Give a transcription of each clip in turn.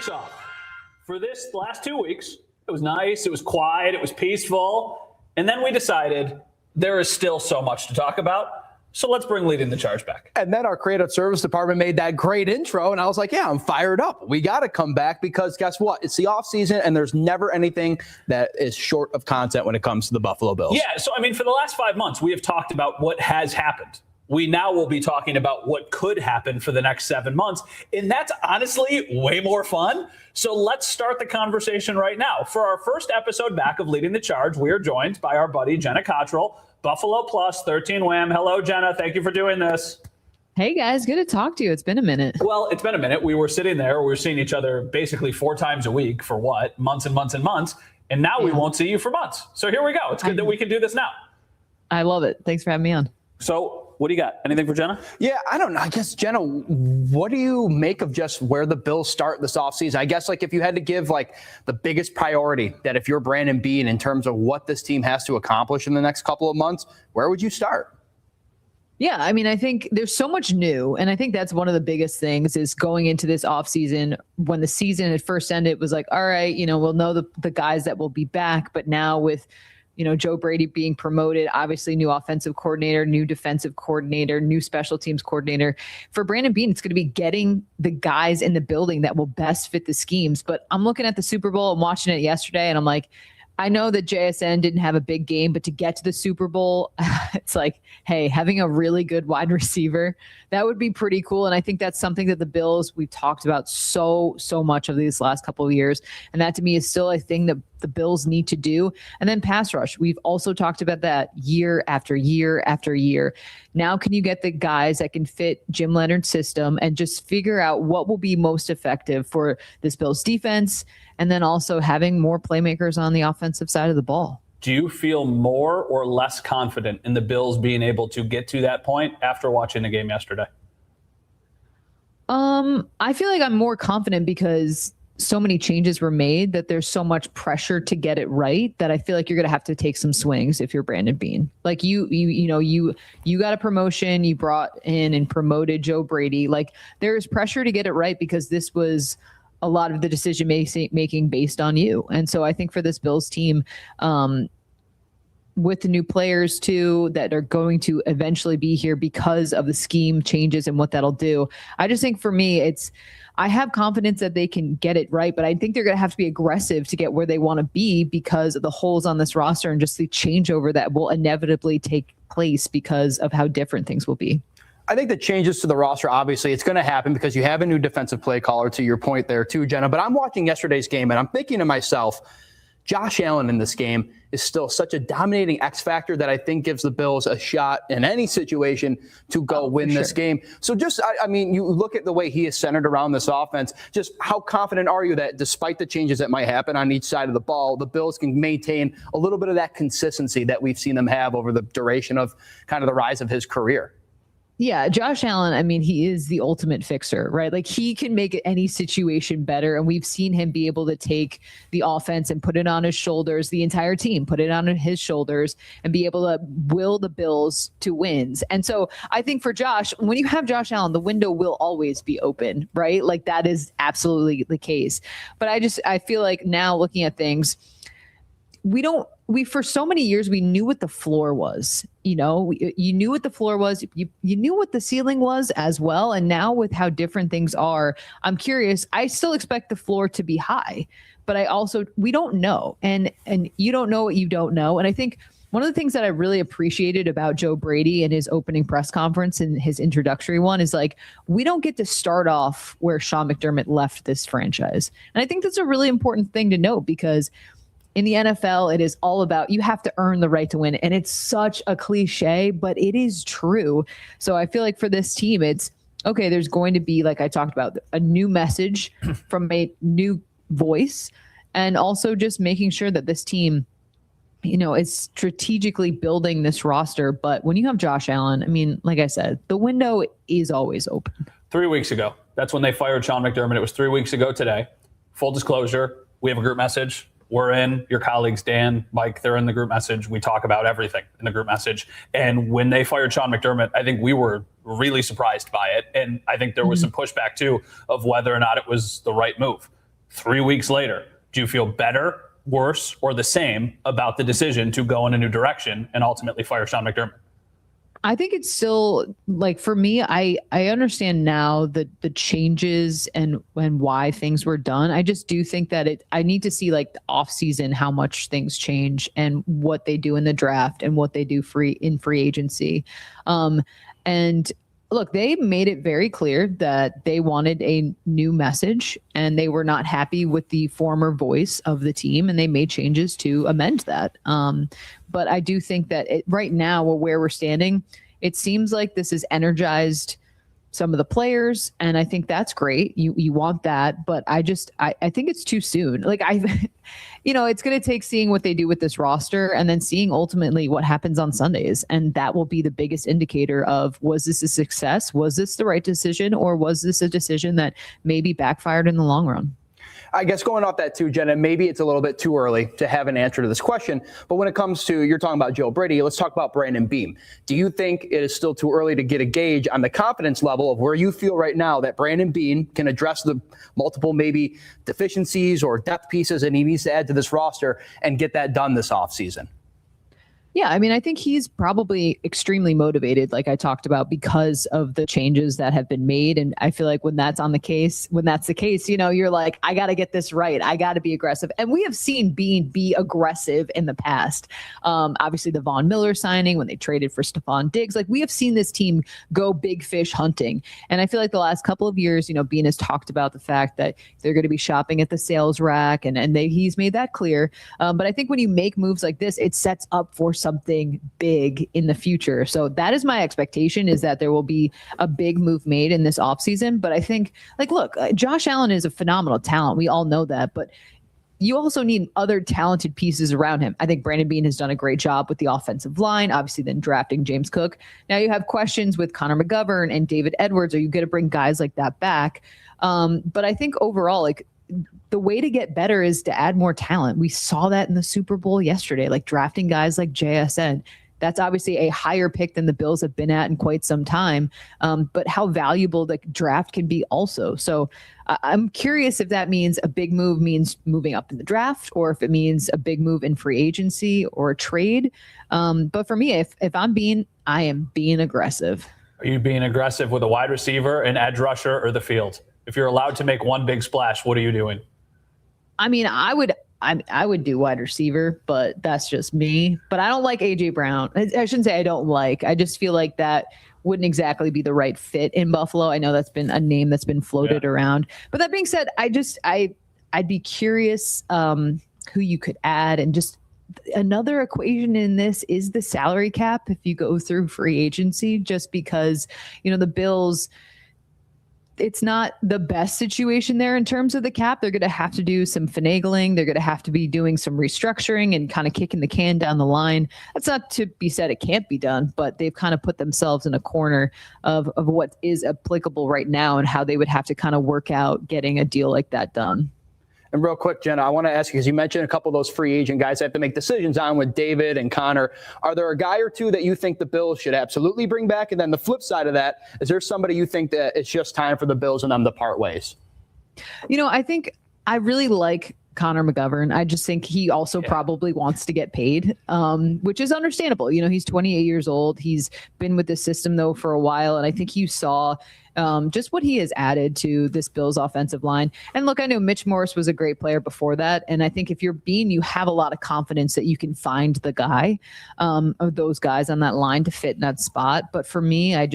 weeks off. For this last 2 weeks, it was nice, it was quiet, it was peaceful. And then we decided there is still so much to talk about. So let's bring Leading the Charge back. And then our creative service department made that great intro. And I was like, yeah, I'm fired up. We got to come back because guess what? It's the offseason and there's never anything that is short of content when it comes to the Buffalo Bills. Yeah, so I mean, for the last 5 months, we have talked about what has happened. We now will be talking about what could happen for the next 7 months. And that's honestly way more fun. So let's start the conversation right now. For our first episode back of Leading the Charge, we are joined by our buddy Jenna Cottrell, Buffalo Plus 13 Wham. Hello, Jenna. Thank you for doing this. Hey, guys. Good to talk to you. It's been a minute. Well, it's been a minute. We were sitting there. We were seeing each other basically 4 times a week for what? Months and months and months. And now we won't see you for months. So here we go. It's good that we can do this now. I love it. Thanks for having me on. So what do you got? Anything for Jenna? Yeah, I don't know. I guess, Jenna, what do you make of just where the Bills start this offseason? I guess, like, if you had to give, like, the biggest priority that if you're Brandon Beane in terms of what this team has to accomplish in the next couple of months, where would you start? Yeah, I mean, I think there's so much new. And I think that's one of the biggest things is going into this offseason. When the season had first ended, it was like, all right, we'll know the guys that will be back. But now with Joe Brady being promoted, obviously new offensive coordinator, new defensive coordinator, new special teams coordinator. For Brandon Beane, it's going to be getting the guys in the building that will best fit the schemes. But I'm looking at the Super Bowl and watching it yesterday, and I'm like, I know that JSN didn't have a big game, but to get to the Super Bowl, it's like, hey, having a really good wide receiver, that would be pretty cool. And I think that's something that the Bills, we've talked about so much of these last couple of years. And that to me is still a thing that the Bills need to do. And then pass rush. We've also talked about that year after year after year. Now, can you get the guys that can fit Jim Leonard's system and just figure out what will be most effective for this Bills defense? And then also having more playmakers on the offensive side of the ball. Do you feel more or less confident in the Bills being able to get to that point after watching the game yesterday? I feel like I'm more confident because so many changes were made that there's so much pressure to get it right that I feel like you're going to have to take some swings if you're Brandon Beane. Like you got a promotion, you brought in and promoted Joe Brady. Like there is pressure to get it right because this was a lot of the decision making based on you. And so I think for this Bills team, with the new players too, that are going to eventually be here because of the scheme changes and what that'll do. I just think for me, I have confidence that they can get it right, but I think they're going to have to be aggressive to get where they want to be because of the holes on this roster and just the changeover that will inevitably take place because of how different things will be. I think the changes to the roster, obviously, it's going to happen because you have a new defensive play caller, to your point there too, Jenna. But I'm watching yesterday's game and I'm thinking to myself, Josh Allen in this game is still such a dominating X factor that I think gives the Bills a shot in any situation to go win this game. So just, I mean, you look at the way he is centered around this offense, just how confident are you that despite the changes that might happen on each side of the ball, the Bills can maintain a little bit of that consistency that we've seen them have over the duration of kind of the rise of his career? Yeah, Josh Allen, I mean, he is the ultimate fixer, right? Like he can make any situation better. And we've seen him be able to take the offense and put it on his shoulders, the entire team, put it on his shoulders and be able to will the Bills to wins. And so I think for Josh, when you have Josh Allen, the window will always be open, right? Like that is absolutely the case. But I feel like now looking at things, we for so many years, we knew what the floor was, you knew what the floor was. You knew what the ceiling was as well. And now with how different things are, I'm curious, I still expect the floor to be high, but we don't know. And you don't know what you don't know. And I think one of the things that I really appreciated about Joe Brady in his opening press conference and his introductory one is like, we don't get to start off where Sean McDermott left this franchise. And I think that's a really important thing to note because in the NFL, it is all about you have to earn the right to win. And it's such a cliche, but it is true. So I feel like for this team, it's okay, there's going to be, like I talked about, a new message from a new voice, and also just making sure that this team, is strategically building this roster. But when you have Josh Allen, I mean, like I said, the window is always open. 3 weeks ago, that's when they fired Sean McDermott. It was 3 weeks ago today. Full disclosure, we have a group message. We're in, your colleagues, Dan, Mike, they're in the group message. We talk about everything in the group message. And when they fired Sean McDermott, I think we were really surprised by it. And I think there was some pushback, too, of whether or not it was the right move. 3 weeks later, do you feel better, worse, or the same about the decision to go in a new direction and ultimately fire Sean McDermott? I think it's still like, for me, I understand now the changes and why things were done. I just do think that I need to see like the offseason, how much things change and what they do in the draft and what they do in free agency. And look, they made it very clear that they wanted a new message and they were not happy with the former voice of the team, and they made changes to amend that. But I do think that right now, where we're standing, it seems like this has energized some of the players, and I think that's great. You want that, but I think it's too soon. Like it's going to take seeing what they do with this roster and then seeing ultimately what happens on Sundays, and that will be the biggest indicator of, was this a success? Was this the right decision, or was this a decision that maybe backfired in the long run? I guess going off that too, Jenna, maybe it's a little bit too early to have an answer to this question. But when it comes to, you're talking about Joe Brady, let's talk about Brandon Beam. Do you think it is still too early to get a gauge on the confidence level of where you feel right now that Brandon Beam can address the multiple maybe deficiencies or depth pieces that he needs to add to this roster and get that done this offseason? Yeah, I mean, I think he's probably extremely motivated, like I talked about, because of the changes that have been made. And I feel like when that's the case, you're like, I got to get this right. I got to be aggressive. And we have seen Bean be aggressive in the past. Obviously, the Von Miller signing, when they traded for Stephon Diggs, like we have seen this team go big fish hunting. And I feel like the last couple of years, Bean has talked about the fact that they're going to be shopping at the sales rack, and he's made that clear. But I think when you make moves like this, it sets up for something big in the future. So that is my expectation, is that there will be a big move made in this offseason. But I think, look, Josh Allen is a phenomenal talent. We all know that. But you also need other talented pieces around him. I think Brandon Bean has done a great job with the offensive line, obviously then drafting James Cook. Now you have questions with Connor McGovern and David Edwards. Are you going to bring guys like that back? But I think overall, the way to get better is to add more talent. We saw that in the Super Bowl yesterday, drafting guys like JSN. That's obviously a higher pick than the Bills have been at in quite some time. But how valuable the draft can be also. So I'm curious if that means a big move means moving up in the draft, or if it means a big move in free agency or a trade. But for me, if I am being aggressive. Are you being aggressive with a wide receiver, an edge rusher, or the field? If you're allowed to make one big splash, what are you doing? I mean, I would do wide receiver, but that's just me. But I don't like AJ Brown. I shouldn't say I don't like. I just feel like that wouldn't exactly be the right fit in Buffalo. I know that's been a name that's been floated around. But that being said, I'd be curious who you could add. And just another equation in this is the salary cap if you go through free agency, just because, the Bills, it's not the best situation there in terms of the cap. They're going to have to do some finagling. They're going to have to be doing some restructuring and kind of kicking the can down the line. That's not to be said it can't be done, but they've kind of put themselves in a corner of what is applicable right now and how they would have to kind of work out getting a deal like that done. And real quick, Jenna, I want to ask you, because you mentioned a couple of those free agent guys that have to make decisions on with David and Connor. Are there a guy or two that you think the Bills should absolutely bring back? And then the flip side of that, is there somebody you think that it's just time for the Bills and them to part ways? I think I really like Connor McGovern. I just think he also probably wants to get paid, which is understandable. He's 28 years old. He's been with the system, though, for a while. And I think you saw just what he has added to this Bills offensive line. And look, I know Mitch Morse was a great player before that. And I think if you're Bean, you have a lot of confidence that you can find the guy of those guys on that line to fit in that spot. But for me, I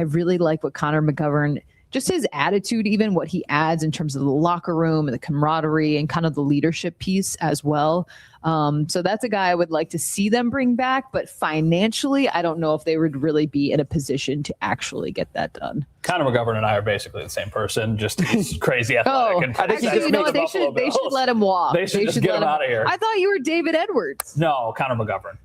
really like what Connor McGovern, just his attitude, even what he adds in terms of the locker room and the camaraderie and kind of the leadership piece as well. So that's a guy I would like to see them bring back, but financially, I don't know if they would really be in a position to actually get that done. Connor McGovern and I are basically the same person, just he's crazy athletic. And actually, they should let him walk. They should just get him out of here. I thought you were David Edwards. No, Connor McGovern.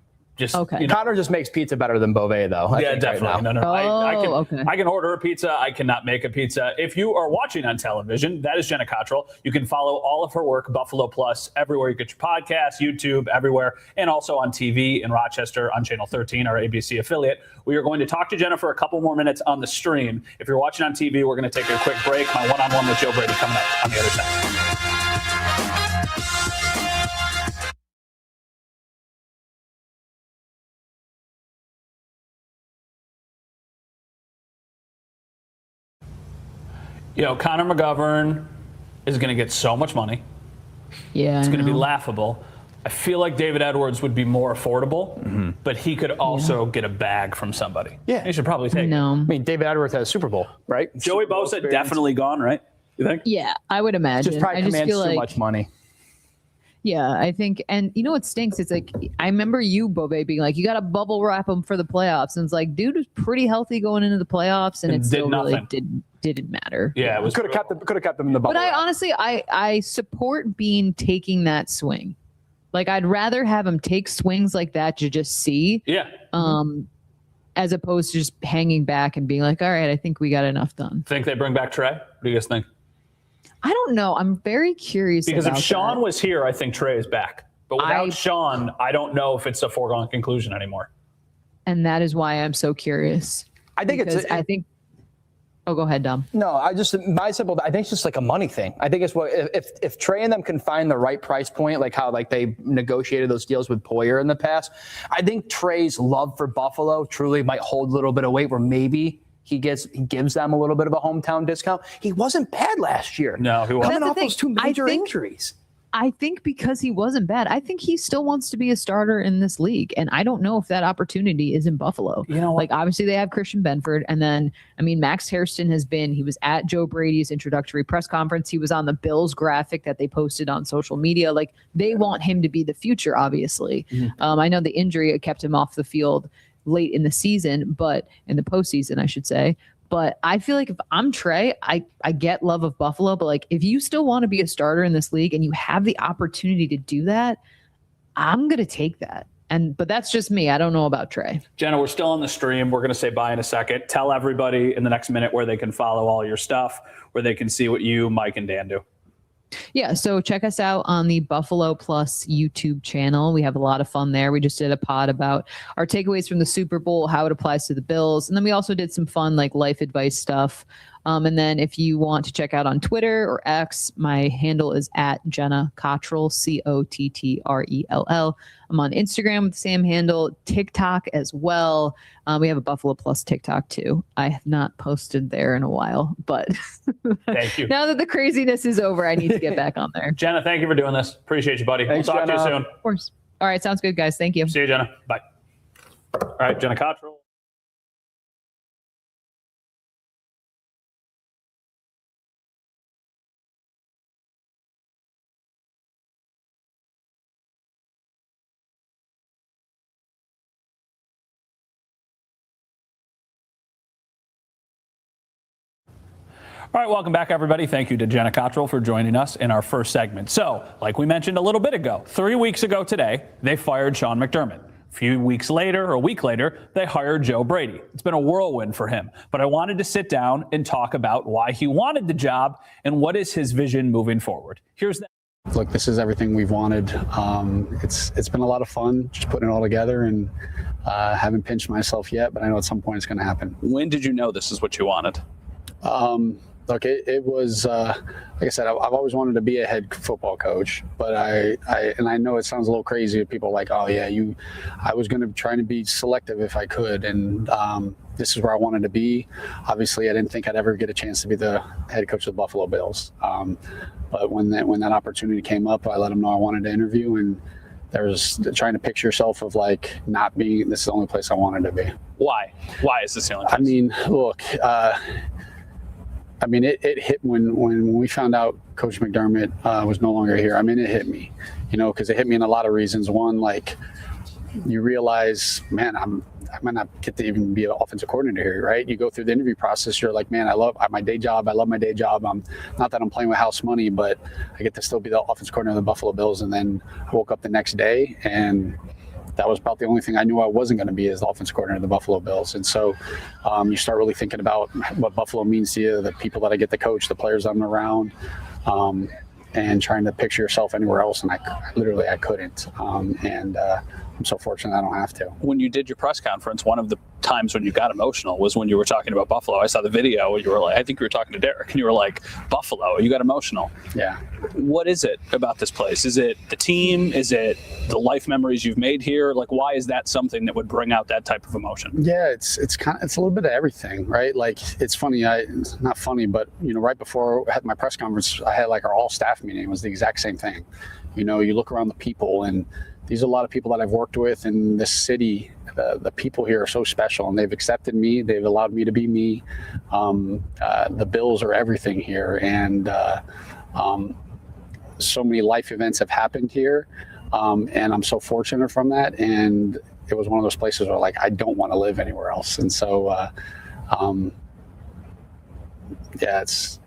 Okay. Connor just makes pizza better than Beauvais, though. Yeah, definitely. Right No. I can order a pizza. I cannot make a pizza. If you are watching on television, that is Jenna Cottrell. You can follow all of her work, Buffalo Plus, everywhere you get your podcasts, YouTube, everywhere, and also on TV in Rochester on Channel 13, our ABC affiliate. We are going to talk to Jenna for a couple more minutes on the stream. If you're watching on TV, we're going to take a quick break. My one-on-one with Joe Brady coming up on the other side. Connor McGovern is going to get so much money. Yeah, it's going to be laughable. I feel like David Edwards would be more affordable, but he could also get a bag from somebody. Yeah. He should probably take it. I mean, David Edwards has a Super Bowl, right? Joey Bosa definitely gone, right? You think? Yeah, I would imagine. Just probably commands too much money. Yeah, I think, and you know what stinks? It's like, I remember you, Bove, being like, you got to bubble wrap him for the playoffs. And it's like, dude was pretty healthy going into the playoffs, and it still really didn't matter. Yeah, it was could have kept them in the bubble. But I honestly, I support Bean taking that swing. Like, I'd rather have him take swings like that to just see. Yeah. As opposed to just hanging back and being like, all right, I think we got enough done. Think they bring back Trey? What do you guys think? I don't know. I'm very curious. Because about if Sean that. was here, I think Trey is back. But without Sean, I don't know if it's a foregone conclusion anymore. And that is why I'm so curious. I think Oh, go ahead, Dom. No, I think it's just like a money thing. I think it's what if Trey and them can find the right price point, like how they negotiated those deals with Poyer in the past. I think Trey's love for Buffalo truly might hold a little bit of weight where maybe he gives them a little bit of a hometown discount. He wasn't bad last year. No, he wasn't. Coming off those two major injuries. I think because he wasn't bad, I think he still wants to be a starter in this league. And I don't know if that opportunity is in Buffalo. You know what? Like, obviously they have Christian Benford. And then, I mean, Max Hairston he was at Joe Brady's introductory press conference. He was on the Bills graphic that they posted on social media. Like, they want him to be the future, obviously. I know the injury kept him off the field late in the season, but in the postseason, I should say. But I feel like if I'm Trey, I get love of Buffalo, but like, if you still want to be a starter in this league and you have the opportunity to do that, I'm going to take that. But that's just me. I don't know about Trey. Jenna, we're still on the stream. We're going to say bye in a second. Tell everybody in the next minute where they can follow all your stuff, where they can see what you, Mike, and Dan do. Yeah, so check us out on the Buffalo Plus YouTube channel. We have a lot of fun there. We just did a pod about our takeaways from the Super Bowl, how it applies to the Bills. And then we also did some fun life advice stuff. And then if you want to check out on Twitter or X, my handle is at Jenna Cottrell, Cottrell. I'm on Instagram with the same handle, TikTok as well. We have a Buffalo Plus TikTok too. I have not posted there in a while, but thank you. Now that the craziness is over, I need to get back on there. Jenna, thank you for doing this. Appreciate you, buddy. Thanks, we'll talk Jenna. to you soon. Of course. All right, sounds good, guys. Thank you. See you, Jenna. Bye. All right, Jenna Cottrell. All right, welcome back, everybody. Thank you to Jenna Cottrell for joining us in our first segment. So, like we mentioned a little bit ago, 3 weeks ago today, they fired Sean McDermott. A few weeks later, or a week later, they hired Joe Brady. It's been a whirlwind for him. But I wanted to sit down and talk about why he wanted the job and what is his vision moving forward. Here's that. Look, this is everything we've wanted. It's been a lot of fun just putting it all together, and haven't pinched myself yet, but I know at some point it's going to happen. When did you know this is what you wanted? Look, it was, like I said, I've always wanted to be a head football coach, but I know it sounds a little crazy. People are like, oh yeah, I was going to try to be selective if I could. And this is where I wanted to be. Obviously I didn't think I'd ever get a chance to be the head coach of the Buffalo Bills. But when that opportunity came up, I let them know I wanted to interview, and there was trying to picture yourself of not being, this is the only place I wanted to be. Why is this the only place? I mean, look, it hit when we found out Coach McDermott was no longer here. I mean, it hit me, because it hit me in a lot of reasons. One, you realize, man, I might not get to even be an offensive coordinator here, right? You go through the interview process, you're like, man, I love my day job. I love my day job. Not that I'm playing with house money, but I get to still be the offensive coordinator of the Buffalo Bills. And then I woke up the next day, and that was about the only thing I knew I wasn't going to be as the offensive coordinator of the Buffalo Bills. And so you start really thinking about what Buffalo means to you, the people that I get to coach, the players I'm around, and trying to picture yourself anywhere else. And I literally couldn't. I'm so fortunate I don't have to. When you did your press conference, one of the times when you got emotional was when you were talking about Buffalo. I saw the video where you were like, I think you were talking to Derek, and you were like, Buffalo, you got emotional. Yeah. What is it about this place? Is it the team? Is it the life memories you've made here? Like, why is that something that would bring out that type of emotion? Yeah, it's a little bit of everything, right? Like, it's funny. It's not funny, but right before I had my press conference, I had like our all staff meeting. It was the exact same thing. You look around the people, and these are a lot of people that I've worked with in this city. The people here are so special, and they've accepted me. They've allowed me to be me. The Bills are everything here, and so many life events have happened here, and I'm so fortunate from that. And it was one of those places where, like, I don't want to live anywhere else. And so, as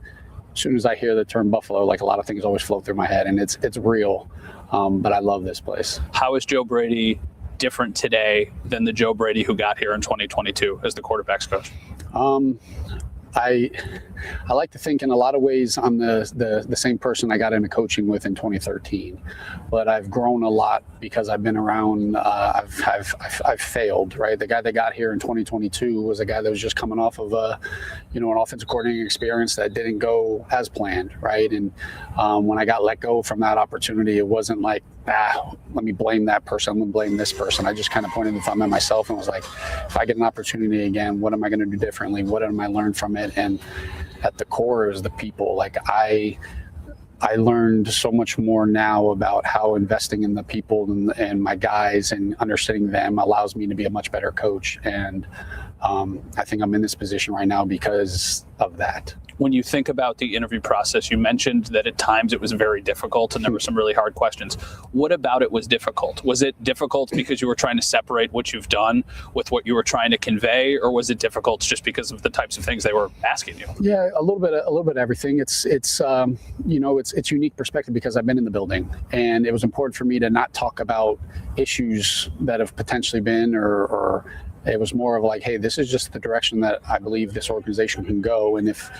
soon as I hear the term Buffalo, like, a lot of things always float through my head, and it's real. But I love this place. How is Joe Brady different today than the Joe Brady who got here in 2022 as the quarterback's coach? I like to think in a lot of ways I'm the same person I got into coaching with in 2013, but I've grown a lot because I've been around. I've failed, right? The guy that got here in 2022 was a guy that was just coming off of an offensive coordinating experience that didn't go as planned, right? And when I got let go from that opportunity, it wasn't like, let me blame that person, I'm gonna blame this person. I just kind of pointed the thumb at myself and was like, if I get an opportunity again, what am I gonna do differently? What am I learn from it? And at the core is the people. Like, I learned so much more now about how investing in the people and my guys and understanding them allows me to be a much better coach. And I think I'm in this position right now because of that. When you think about the interview process, you mentioned that at times it was very difficult and there were some really hard questions. What about it was difficult? Was it difficult because you were trying to separate what you've done with what you were trying to convey, or was it difficult just because of the types of things they were asking you? Yeah, a little bit of everything. It's unique perspective because I've been in the building, and it was important for me to not talk about issues that have potentially been or it was more of like, hey, this is just the direction that I believe this organization can go. And if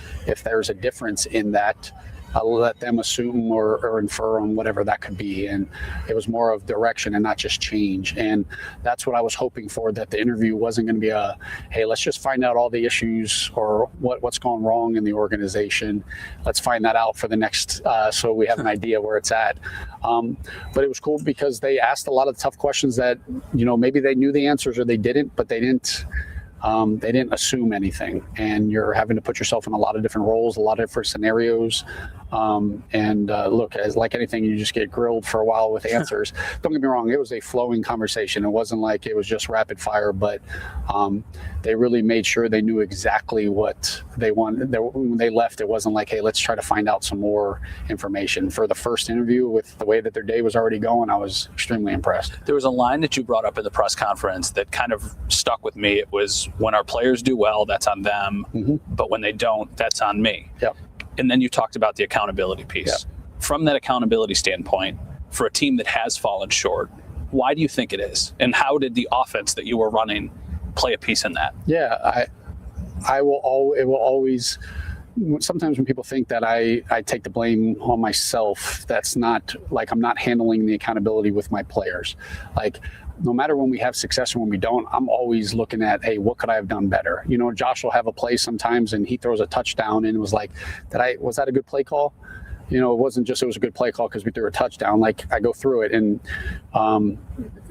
there's a difference in that, I'll let them assume or infer on whatever that could be. And it was more of direction and not just change. And that's what I was hoping for, that the interview wasn't going to be a, hey, let's just find out all the issues or what's gone wrong in the organization. Let's find that out for the next, so we have an idea where it's at. But it was cool because they asked a lot of tough questions that, maybe they knew the answers or they didn't, but they didn't assume anything, and you're having to put yourself in a lot of different roles, a lot of different scenarios. Look, as like anything, you just get grilled for a while with answers. Don't get me wrong, it was a flowing conversation. It wasn't like it was just rapid fire, but they really made sure they knew exactly what they wanted. When they left, it wasn't like, hey, let's try to find out some more information. For the first interview, with the way that their day was already going, I was extremely impressed. There was a line that you brought up in the press conference that kind of stuck with me. It was, when our players do well, that's on them, but when they don't, that's on me. Yep. And then you talked about the accountability piece. Yep. From that accountability standpoint, for a team that has fallen short, why do you think it is? And how did the offense that you were running play a piece in that? Yeah, it will always. Sometimes when people think that I take the blame on myself, that's not, like, I'm not handling the accountability with my players. Like, no matter when we have success or when we don't, I'm always looking at, hey, what could I have done better? Josh will have a play sometimes and he throws a touchdown and it was like, was that a good play call? It wasn't just, it was a good play call because we threw a touchdown. Like, I go through it, and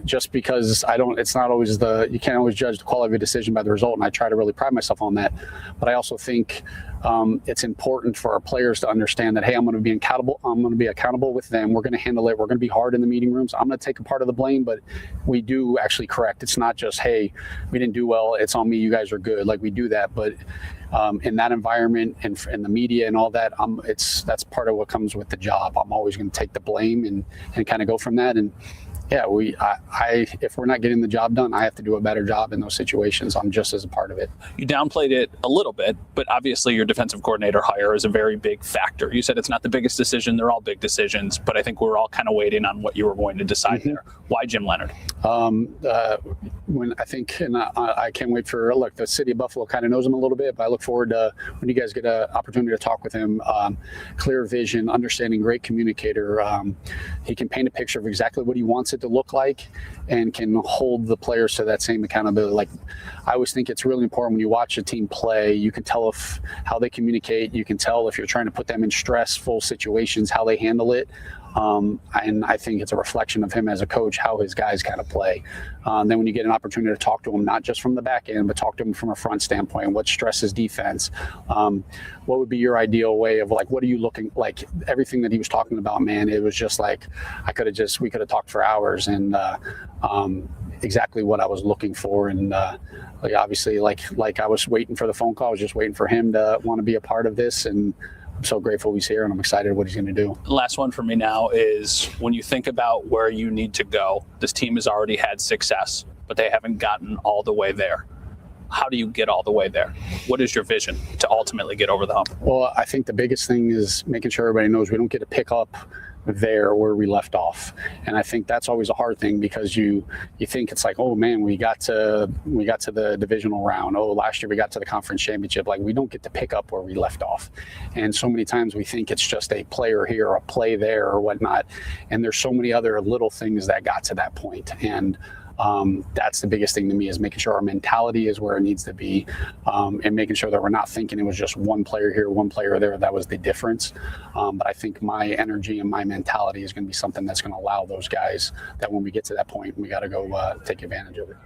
just because it's not always you can't always judge the quality of a decision by the result. And I try to really pride myself on that. But I also think it's important for our players to understand that, hey, I'm going to be accountable. I'm going to be accountable with them. We're going to handle it. We're going to be hard in the meeting rooms. I'm going to take a part of the blame, but we do actually correct. It's not just, hey, we didn't do well, it's on me, you guys are good. Like, we do that, but in that environment and the media and all that, that's part of what comes with the job. I'm always going to take the blame and kind of go from that. And yeah, if we're not getting the job done, I have to do a better job in those situations. I'm just as a part of it. You downplayed it a little bit, but obviously your defensive coordinator hire is a very big factor. You said it's not the biggest decision. They're all big decisions, but I think we're all kind of waiting on what you were going to decide there. Why Jim Leonhard? I can't wait for, look, the city of Buffalo kind of knows him a little bit, but I look forward to when you guys get an opportunity to talk with him. Clear vision, understanding, great communicator. He can paint a picture of exactly what he wants it to look like and can hold the players to that same accountability. Like, I always think it's really important when you watch a team play, you can tell how they communicate. You can tell if you're trying to put them in stressful situations, how they handle it. And I think it's a reflection of him as a coach, how his guys kind of play. Then when you get an opportunity to talk to him, not just from the back end, but talk to him from a front standpoint, what stresses defense, what would be your ideal way of, like, what are you looking like? Everything that he was talking about, man, it was just like, we could have talked for hours, and exactly what I was looking for. And like, obviously, like I was waiting for the phone call. I was just waiting for him to want to be a part of this, and I'm so grateful he's here, and I'm excited what he's going to do. Last one for me now is, when you think about where you need to go, this team has already had success, but they haven't gotten all the way there. How do you get all the way there? What is your vision to ultimately get over the hump? Well, I think the biggest thing is making sure everybody knows we don't get to pick up there where we left off. And I think that's always a hard thing, because you think it's like, oh man, we got to the divisional round. Oh, last year we got to the conference championship. Like, we don't get to pick up where we left off. And so many times we think it's just a player here, a play there, or whatnot. And there's so many other little things that got to that point. And that's the biggest thing to me, is making sure our mentality is where it needs to be, and making sure that we're not thinking it was just one player here, one player there, that was the difference. But I think my energy and my mentality is going to be something that's going to allow those guys that when we get to that point, we got to go take advantage of it.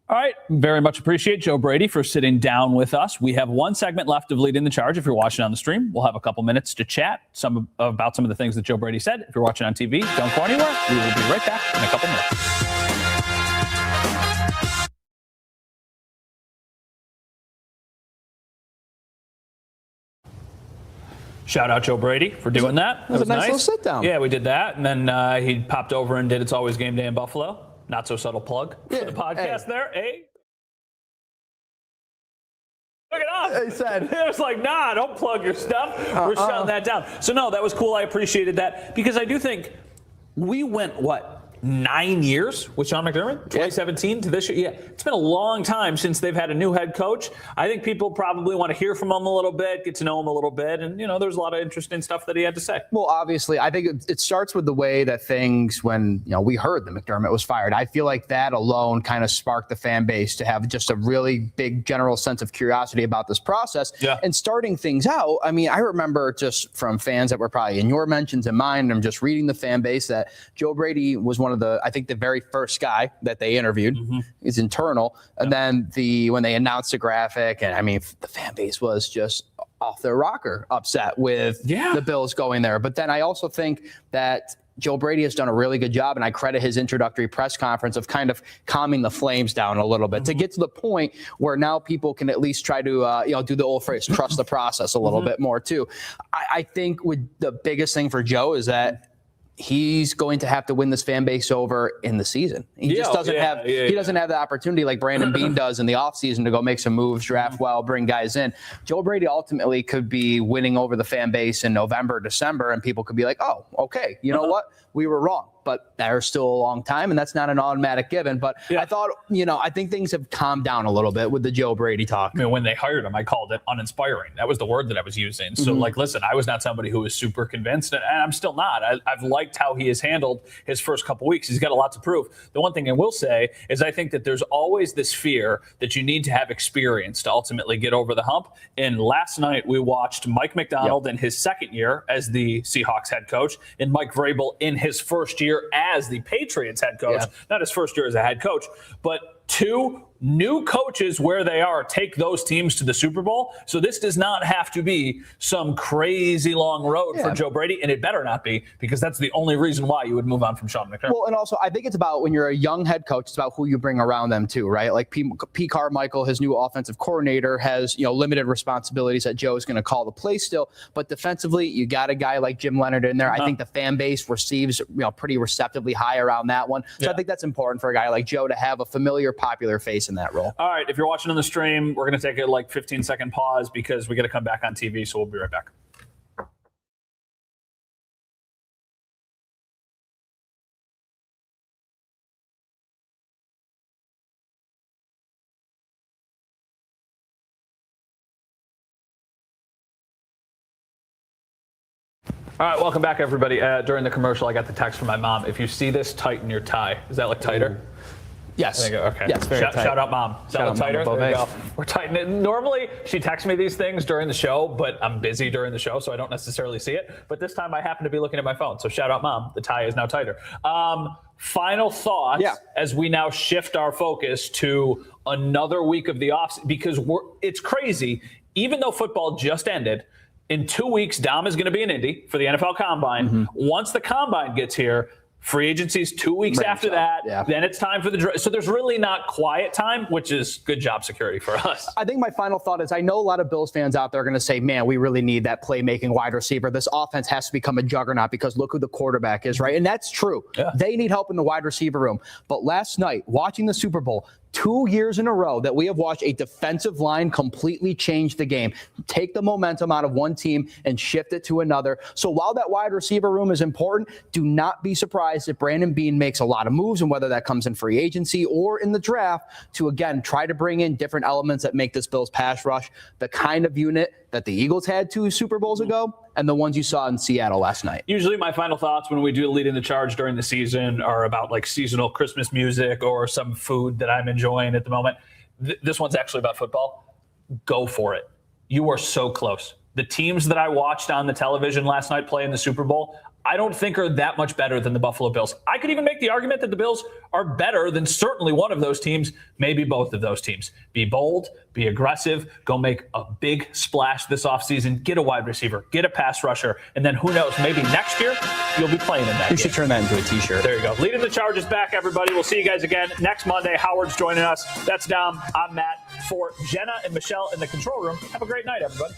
All right. Very much appreciate Joe Brady for sitting down with us. We have one segment left of Leading the Charge. If you're watching on the stream, we'll have a couple minutes to chat about some of the things that Joe Brady said. If you're watching on TV, don't go anywhere. We will be right back in a couple minutes. Shout out Joe Brady for doing that. That was a nice little sit down. Yeah, we did that. And then he popped over and did It's Always Game Day in Buffalo. Not so subtle plug for the podcast there. Hey. Look it up. He said. It was like, nah, don't plug your stuff. We're shutting that down. So, no, that was cool. I appreciated that, because I do think we went, 9 years with Sean McDermott, 2017 to this year. Yeah, it's been a long time since they've had a new head coach. I think people probably want to hear from him a little bit, get to know him a little bit. And, there's a lot of interesting stuff that he had to say. Well, obviously, I think it starts with the way that things, when, we heard that McDermott was fired, I feel like that alone kind of sparked the fan base to have just a really big general sense of curiosity about this process. Yeah. And starting things out, I mean, I remember just from fans that were probably in your mentions and mine, I'm just reading the fan base, that Joe Brady was one of I think the very first guy that they interviewed. Is internal. And then when they announced the graphic, and I mean, the fan base was just off their rocker upset with the Bills going there. But then I also think that Joe Brady has done a really good job, and I credit his introductory press conference of kind of calming the flames down a little bit to get to the point where now people can at least try to, do the old phrase, trust the process a little bit more too. I think the biggest thing for Joe is that he's going to have to win this fan base over in the season. He just doesn't have the opportunity like Brandon Beane does in the offseason to go make some moves, draft well, bring guys in. Joe Brady ultimately could be winning over the fan base in November, December, and people could be like, oh, okay, you know what? We were wrong. But there's still a long time, and that's not an automatic given. But I thought, I think things have calmed down a little bit with the Joe Brady talk. I mean, when they hired him, I called it uninspiring. That was the word that I was using. So, listen, I was not somebody who was super convinced, and I'm still not. I've liked how he has handled his first couple weeks. He's got a lot to prove. The one thing I will say is I think that there's always this fear that you need to have experience to ultimately get over the hump. And last night we watched Mike Macdonald in his second year as the Seahawks head coach, and Mike Vrabel in his first year as the Patriots head coach. Not his first year as a head coach, but two new coaches where they are take those teams to the Super Bowl. So this does not have to be some crazy long road for Joe Brady, and it better not be, because that's the only reason why you would move on from Sean McDermott. Well, and also I think it's about when you're a young head coach, it's about who you bring around them too, right? Like Pete Carmichael, his new offensive coordinator, has limited responsibilities that Joe is going to call the play still, but defensively you got a guy like Jim Leonard in there. I think the fan base receives pretty receptively high around that one. So I think that's important for a guy like Joe to have a familiar, popular face in that role. All right, if you're watching on the stream, we're going to take a 15-second pause because we got to come back on TV, so we'll be right back. All right, welcome back, everybody. During the commercial, I got the text from my mom. If you see this, tighten your tie. Is that look tighter? Yes. Okay. Yes, very tight. Shout out, Mom. Is that look tighter? There you go. We're tightening it. Normally, she texts me these things during the show, but I'm busy during the show, so I don't necessarily see it. But this time, I happen to be looking at my phone. So shout out, Mom. The tie is now tighter. Final thoughts as we now shift our focus to another week of the offseason, because it's crazy. Even though football just ended, in 2 weeks, Dom is going to be in Indy for the NFL Combine. Once the Combine gets here, free agency's 2 weeks after that. Then it's time for the draft. So there's really not quiet time, which is good job security for us. I think my final thought is I know a lot of Bills fans out there are going to say, man, we really need that playmaking wide receiver. This offense has to become a juggernaut because look who the quarterback is, right? And that's true. They need help in the wide receiver room. But last night, watching the Super Bowl, 2 years in a row that we have watched a defensive line completely change the game, take the momentum out of one team and shift it to another. So while that wide receiver room is important, do not be surprised if Brandon Beane makes a lot of moves, and whether that comes in free agency or in the draft, to again try to bring in different elements that make this Bills pass rush the kind of unit that the Eagles had 2 Super Bowls ago and the ones you saw in Seattle last night. Usually my final thoughts when we do leading the charge during the season are about like seasonal Christmas music or some food that I'm enjoying at the moment. This one's actually about football. Go for it. You are so close. The teams that I watched on the television last night play in the Super Bowl, I don't think are that much better than the Buffalo Bills. I could even make the argument that the Bills are better than certainly one of those teams, maybe both of those teams. Be bold, be aggressive, go make a big splash this offseason, get a wide receiver, get a pass rusher, and then who knows, maybe next year you'll be playing in that You should turn that into a t-shirt. There you go. Leading the charge is back, everybody. We'll see you guys again next Monday. Howard's joining us. That's Dom. I'm Matt. For Jenna and Michelle in the control room, have a great night, everybody.